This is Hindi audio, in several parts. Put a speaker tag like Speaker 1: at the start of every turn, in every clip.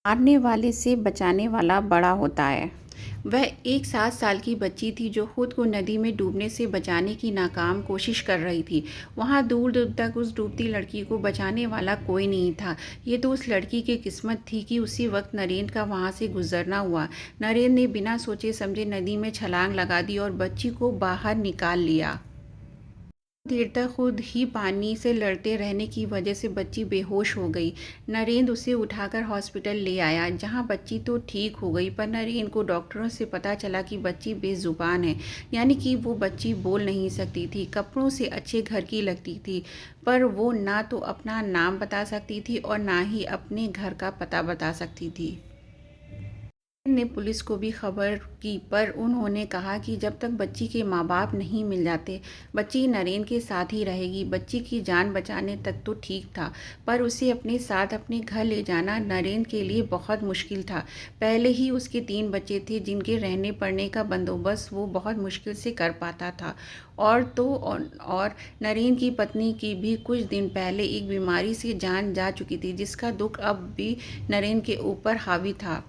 Speaker 1: मारने वाले से बचाने वाला बड़ा होता है। वह एक 7 साल की बच्ची थी जो खुद को नदी में डूबने से बचाने की नाकाम कोशिश कर रही थी। वहाँ दूर दूर तक उस डूबती लड़की को बचाने वाला कोई नहीं था। ये तो उस लड़की की किस्मत थी कि उसी वक्त नरेंद्र का वहाँ से गुजरना हुआ। नरेंद्र ने बिना सोचे समझे नदी में छलांग लगा दी और बच्ची को बाहर निकाल लिया। देर तक खुद ही पानी से लड़ते रहने की वजह से बच्ची बेहोश हो गई। नरेंद्र उसे उठाकर हॉस्पिटल ले आया, जहां बच्ची तो ठीक हो गई, पर नरेंद्र को डॉक्टरों से पता चला कि बच्ची बेजुबान है, यानी कि वो बच्ची बोल नहीं सकती थी। कपड़ों से अच्छे घर की लगती थी, पर वो ना तो अपना नाम बता सकती थी और ना ही अपने घर का पता बता सकती थी। ने पुलिस को भी खबर की, पर उन्होंने कहा कि जब तक बच्ची के माँ बाप नहीं मिल जाते, बच्ची नरेंद्र के साथ ही रहेगी। बच्ची की जान बचाने तक तो ठीक था, पर उसे अपने साथ अपने घर ले जाना नरेंद्र के लिए बहुत मुश्किल था। पहले ही उसके 3 बच्चे थे, जिनके रहने पड़ने का बंदोबस्त वो बहुत मुश्किल से कर पाता था। और नरेंद्र की पत्नी की भी कुछ दिन पहले एक बीमारी से जान जा चुकी थी, जिसका दुख अब भी नरेंद्र के ऊपर हावी था।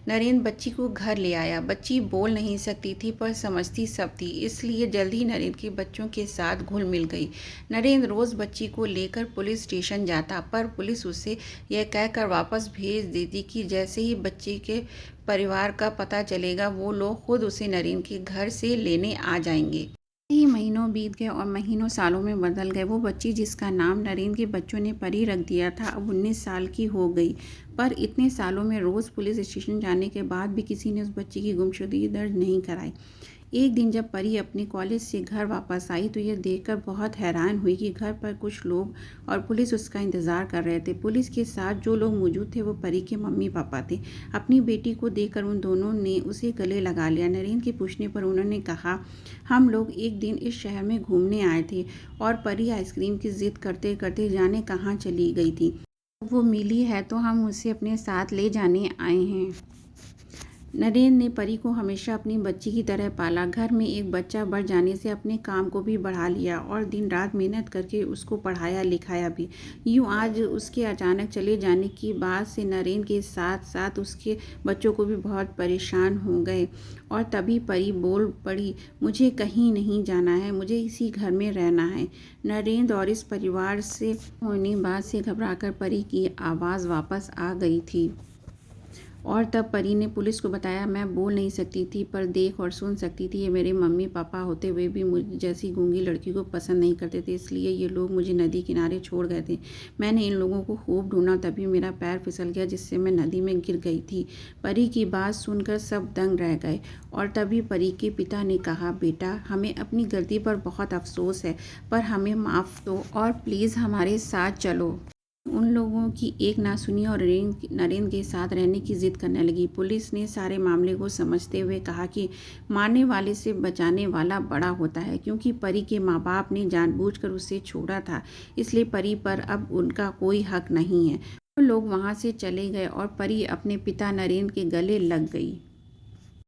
Speaker 1: नरेंद्र बच्ची को घर ले आया। बच्ची बोल नहीं सकती थी, पर समझती सब थी, इसलिए जल्द ही नरेंद्र के बच्चों के साथ घुल मिल गई। नरेंद्र रोज़ बच्ची को लेकर पुलिस स्टेशन जाता, पर पुलिस उसे यह कहकर वापस भेज देती कि जैसे ही बच्चे के परिवार का पता चलेगा, वो लोग खुद उसे नरेंद्र के घर से लेने आ जाएंगे। ही महीनों बीत गए और महीनों सालों में बदल गए। वो बच्ची जिसका नाम नरेंद्र के बच्चों ने परी रख दिया था, अब 19 साल की हो गई। पर इतने सालों में रोज़ पुलिस स्टेशन जाने के बाद भी किसी ने उस बच्ची की गुमशुदगी दर्ज नहीं कराई। एक दिन जब परी अपने कॉलेज से घर वापस आई, तो यह देखकर बहुत हैरान हुई कि घर पर कुछ लोग और पुलिस उसका इंतज़ार कर रहे थे। पुलिस के साथ जो लोग मौजूद थे वो परी के मम्मी पापा थे। अपनी बेटी को देखकर उन दोनों ने उसे गले लगा लिया। नरेंद्र के पूछने पर उन्होंने कहा, हम लोग एक दिन इस शहर में घूमने आए थे और परी आइसक्रीम की जिद करते करते जाने कहाँ चली गई थी। वो मिली है तो हम उसे अपने साथ ले जाने आए हैं। नरेंद्र ने परी को हमेशा अपनी बच्ची की तरह पाला। घर में एक बच्चा बढ़ जाने से अपने काम को भी बढ़ा लिया और दिन रात मेहनत करके उसको पढ़ाया लिखाया भी। यूँ आज उसके अचानक चले जाने की बात से नरेंद्र के साथ साथ उसके बच्चों को भी बहुत परेशान हो गए। और तभी परी बोल पड़ी, मुझे कहीं नहीं जाना है, मुझे इसी घर में रहना है। नरेंद्र और इस परिवार से होने बात से घबराकर परी की आवाज़ वापस आ गई थी। और तब परी ने पुलिस को बताया, मैं बोल नहीं सकती थी, पर देख और सुन सकती थी। ये मेरे मम्मी पापा होते हुए भी मुझ जैसी गूंगी लड़की को पसंद नहीं करते थे, इसलिए ये लोग मुझे नदी किनारे छोड़ गए थे। मैंने इन लोगों को खूब ढूंढा, तभी मेरा पैर फिसल गया, जिससे मैं नदी में गिर गई थी। परी की बात सुनकर सब दंग रह गए और तभी परी के पिता ने कहा, बेटा, हमें अपनी गलती पर बहुत अफसोस है, पर हमें माफ़ दो और प्लीज़ हमारे साथ चलो। उन लोगों की एक ना सुनी और नरेंद्र के साथ रहने की जिद करने लगी। पुलिस ने सारे मामले को समझते हुए कहा कि मारने वाले से बचाने वाला बड़ा होता है, क्योंकि परी के माँ बाप ने जानबूझकर उसे छोड़ा था, इसलिए परी पर अब उनका कोई हक नहीं है। वो लोग वहाँ से चले गए और परी अपने पिता नरेंद्र के गले लग गई।